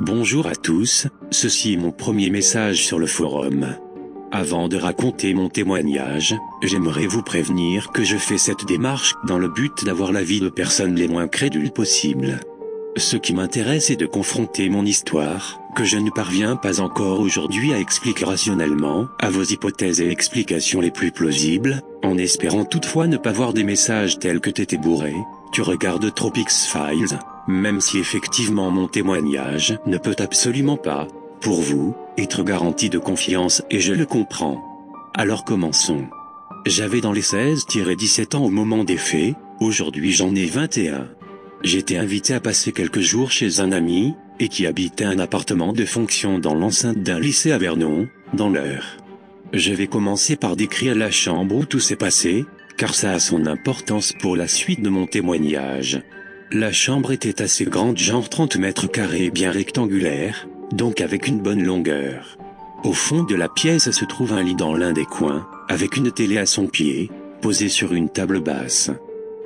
Bonjour à tous, ceci est mon premier message sur le forum. Avant de raconter mon témoignage, j'aimerais vous prévenir que je fais cette démarche dans le but d'avoir l'avis de personnes les moins crédules possibles. Ce qui m'intéresse est de confronter mon histoire, que je ne parviens pas encore aujourd'hui à expliquer rationnellement, à vos hypothèses et explications les plus plausibles, en espérant toutefois ne pas voir des messages tels que t'étais bourré, tu regardes trop X-Files, même si effectivement mon témoignage ne peut absolument pas, pour vous, être garanti de confiance et je le comprends. Alors commençons. J'avais dans les 16-17 ans au moment des faits, aujourd'hui j'en ai 21. J'étais invité à passer quelques jours chez un ami, et qui habitait un appartement de fonction dans l'enceinte d'un lycée à Vernon, dans l'Eure. Je vais commencer par décrire la chambre où tout s'est passé, car ça a son importance pour la suite de mon témoignage. La chambre était assez grande, genre 30 mètres carrés, bien rectangulaire, donc avec une bonne longueur. Au fond de la pièce se trouve un lit dans l'un des coins, avec une télé à son pied, posée sur une table basse.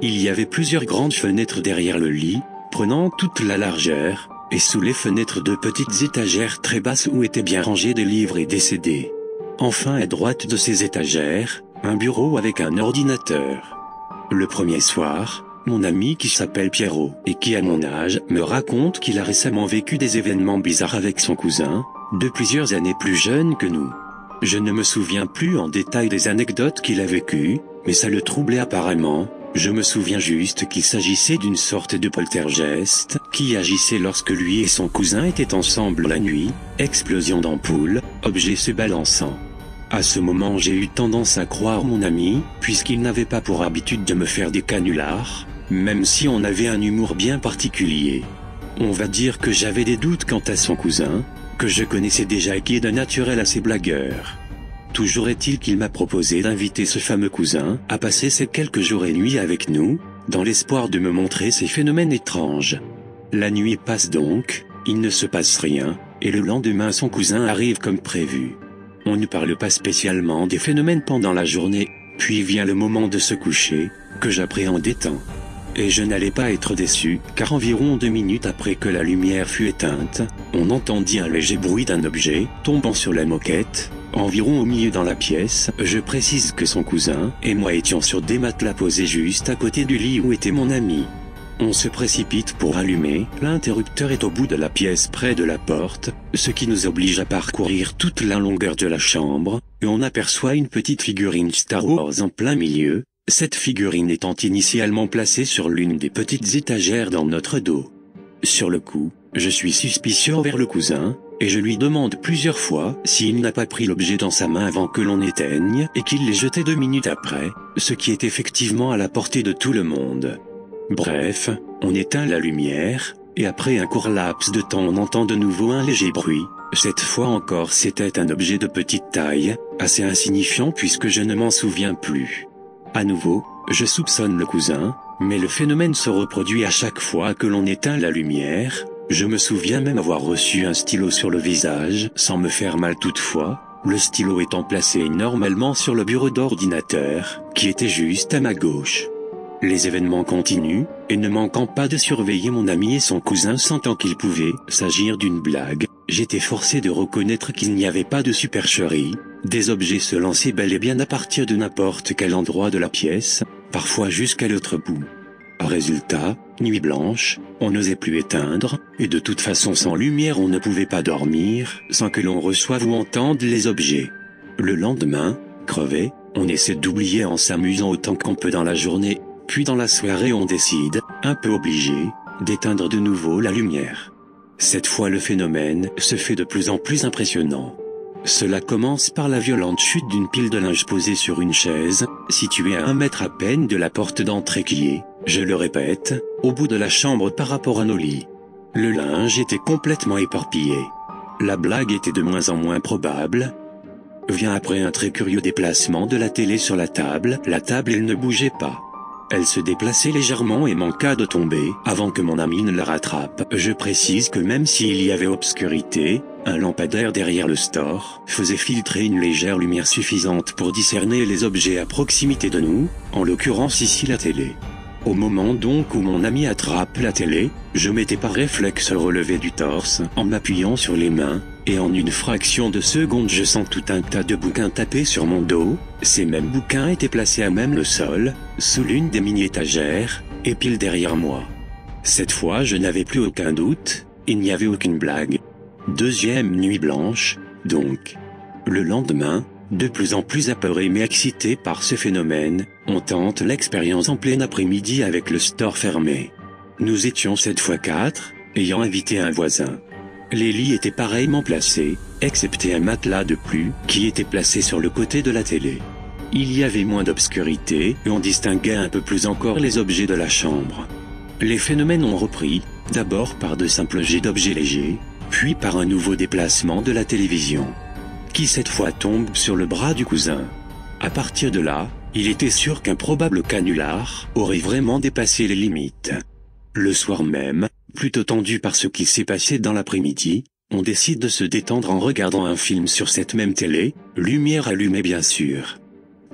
Il y avait plusieurs grandes fenêtres derrière le lit, prenant toute la largeur, et sous les fenêtres de petites étagères très basses où étaient bien rangés des livres et des CD. Enfin à droite de ces étagères, un bureau avec un ordinateur. Le premier soir, mon ami qui s'appelle Pierrot, et qui a mon âge, me raconte qu'il a récemment vécu des événements bizarres avec son cousin, de plusieurs années plus jeune que nous. Je ne me souviens plus en détail des anecdotes qu'il a vécues, mais ça le troublait apparemment. Je me souviens juste qu'il s'agissait d'une sorte de poltergeist, qui agissait lorsque lui et son cousin étaient ensemble la nuit, explosion d'ampoules, objets se balançant. À ce moment j'ai eu tendance à croire mon ami, puisqu'il n'avait pas pour habitude de me faire des canulars, même si on avait un humour bien particulier. On va dire que j'avais des doutes quant à son cousin, que je connaissais déjà et qui est d'un naturel assez blagueur. Toujours est-il qu'il m'a proposé d'inviter ce fameux cousin à passer ces quelques jours et nuits avec nous, dans l'espoir de me montrer ces phénomènes étranges. La nuit passe donc, il ne se passe rien, et le lendemain son cousin arrive comme prévu. On ne parle pas spécialement des phénomènes pendant la journée, puis vient le moment de se coucher, que j'appréhendais tant. Et je n'allais pas être déçu, car environ 2 minutes après que la lumière fut éteinte, on entendit un léger bruit d'un objet tombant sur la moquette, environ au milieu dans la pièce. Je précise que son cousin et moi étions sur des matelas posés juste à côté du lit où était mon ami. On se précipite pour allumer, l'interrupteur est au bout de la pièce près de la porte, ce qui nous oblige à parcourir toute la longueur de la chambre, et on aperçoit une petite figurine Star Wars en plein milieu, cette figurine étant initialement placée sur l'une des petites étagères dans notre dos. Sur le coup, je suis suspicieux envers le cousin, et je lui demande plusieurs fois s'il n'a pas pris l'objet dans sa main avant que l'on éteigne et qu'il l'ait jeté 2 minutes après, ce qui est effectivement à la portée de tout le monde. Bref, on éteint la lumière, et après un court laps de temps on entend de nouveau un léger bruit. Cette fois encore c'était un objet de petite taille, assez insignifiant puisque je ne m'en souviens plus. À nouveau, je soupçonne le cousin, mais le phénomène se reproduit à chaque fois que l'on éteint la lumière. Je me souviens même avoir reçu un stylo sur le visage, sans me faire mal toutefois, le stylo étant placé normalement sur le bureau d'ordinateur, qui était juste à ma gauche. Les événements continuent, et ne manquant pas de surveiller mon ami et son cousin sentant qu'il pouvait s'agir d'une blague, j'étais forcé de reconnaître qu'il n'y avait pas de supercherie, des objets se lançaient bel et bien à partir de n'importe quel endroit de la pièce, parfois jusqu'à l'autre bout. Résultat, nuit blanche, on n'osait plus éteindre, et de toute façon sans lumière on ne pouvait pas dormir, sans que l'on reçoive ou entende les objets. Le lendemain, crevé, on essaie d'oublier en s'amusant autant qu'on peut dans la journée, puis dans la soirée on décide, un peu obligé, d'éteindre de nouveau la lumière. Cette fois le phénomène se fait de plus en plus impressionnant. Cela commence par la violente chute d'une pile de linge posée sur une chaise, située à 1 mètre à peine de la porte d'entrée qui est, je le répète, au bout de la chambre par rapport à nos lits. Le linge était complètement éparpillé. La blague était de moins en moins probable. Vient après un très curieux déplacement de la télé sur la table elle ne bougeait pas. Elle se déplaçait légèrement et manqua de tomber avant que mon ami ne la rattrape. Je précise que même s'il y avait obscurité, un lampadaire derrière le store faisait filtrer une légère lumière suffisante pour discerner les objets à proximité de nous, en l'occurrence ici la télé. Au moment donc où mon ami attrape la télé, je m'étais par réflexe relevé du torse en m'appuyant sur les mains, et en une fraction de seconde je sens tout un tas de bouquins tapés sur mon dos. Ces mêmes bouquins étaient placés à même le sol, sous l'une des mini-étagères, et pile derrière moi. Cette fois je n'avais plus aucun doute, il n'y avait aucune blague. Deuxième nuit blanche, donc. Le lendemain, de plus en plus apeuré mais excité par ce phénomène, on tente l'expérience en plein après-midi avec le store fermé. Nous étions cette fois 4, ayant invité un voisin. Les lits étaient pareillement placés, excepté un matelas de plus qui était placé sur le côté de la télé. Il y avait moins d'obscurité et on distinguait un peu plus encore les objets de la chambre. Les phénomènes ont repris, d'abord par de simples jets d'objets légers, puis par un nouveau déplacement de la télévision, qui cette fois tombe sur le bras du cousin. À partir de là, il était sûr qu'un probable canular aurait vraiment dépassé les limites. Le soir même, plutôt tendu par ce qui s'est passé dans l'après-midi, on décide de se détendre en regardant un film sur cette même télé, lumière allumée bien sûr.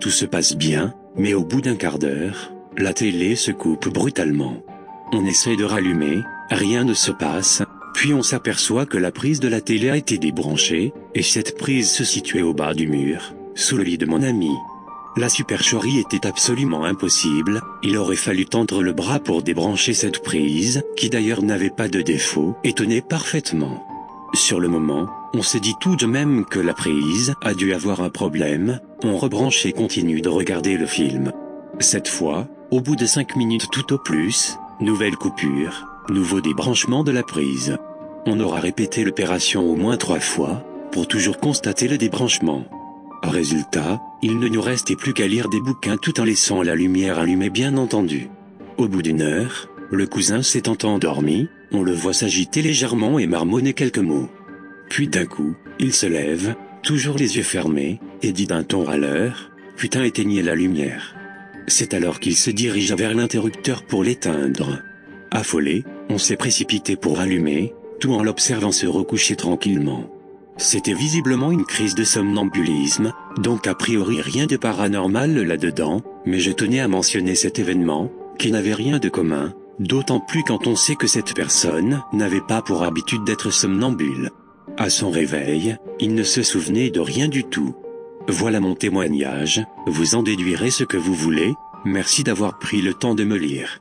Tout se passe bien, mais au bout d'un quart d'heure, la télé se coupe brutalement. On essaie de rallumer, rien ne se passe, puis on s'aperçoit que la prise de la télé a été débranchée, et cette prise se situait au bas du mur, sous le lit de mon ami. La supercherie était absolument impossible, il aurait fallu tendre le bras pour débrancher cette prise, qui d'ailleurs n'avait pas de défaut, et tenait parfaitement. Sur le moment, on se dit tout de même que la prise a dû avoir un problème, on rebranche et continue de regarder le film. Cette fois, au bout de 5 minutes tout au plus, nouvelle coupure, nouveau débranchement de la prise. On aura répété l'opération au moins 3 fois, pour toujours constater le débranchement. Résultat, il ne nous restait plus qu'à lire des bouquins tout en laissant la lumière allumée bien entendu. Au bout d'une heure, le cousin s'étant endormi, on le voit s'agiter légèrement et marmonner quelques mots. Puis d'un coup, il se lève, toujours les yeux fermés, et dit d'un ton râleur, « Putain, éteignez la lumière !» C'est alors qu'il se dirige vers l'interrupteur pour l'éteindre. Affolé, on s'est précipité pour allumer, tout en l'observant se recoucher tranquillement. C'était visiblement une crise de somnambulisme, donc a priori rien de paranormal là-dedans, mais je tenais à mentionner cet événement, qui n'avait rien de commun, d'autant plus quand on sait que cette personne n'avait pas pour habitude d'être somnambule. À son réveil, il ne se souvenait de rien du tout. Voilà mon témoignage, vous en déduirez ce que vous voulez, merci d'avoir pris le temps de me lire.